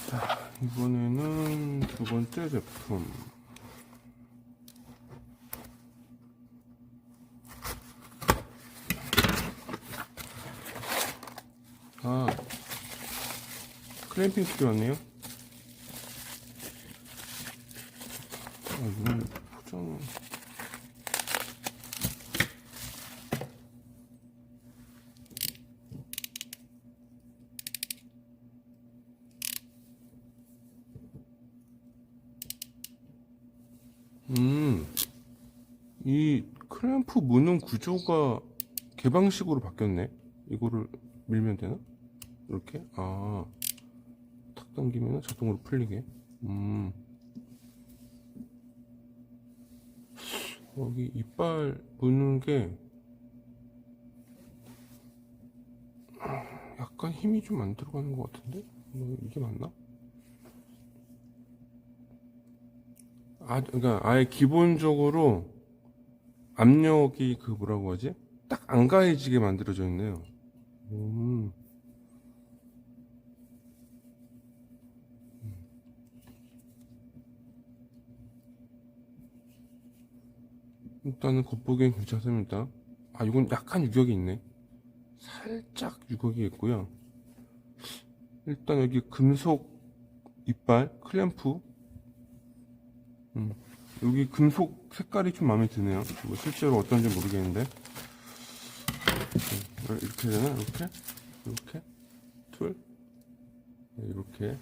자, 이번에는 두 번째 제품. 아, 클램핑 필요하네요. 이건 포장. 이 클램프 무는 구조가 개방식으로 바뀌었네. 이거를 밀면 되나? 이렇게? 아, 탁 당기면 자동으로 풀리게. 여기 이빨 무는 게 약간 힘이 좀 안 들어가는 것 같은데? 이게 맞나? 그러니까 아예 기본적으로 압력이 그 뭐라고 하지? 딱 안 가해지게 만들어져 있네요. 일단은 겉보기엔 괜찮습니다. 아, 이건 약간 유격이 있네. 살짝 유격이 있고요. 일단 여기 금속 이빨 클램프, 여기 금속 색깔이 좀 마음에 드네요. 뭐 실제로 어떤지 모르겠는데. 이렇게 되나? 이렇게? 이렇게? 둘? 네, 이렇게.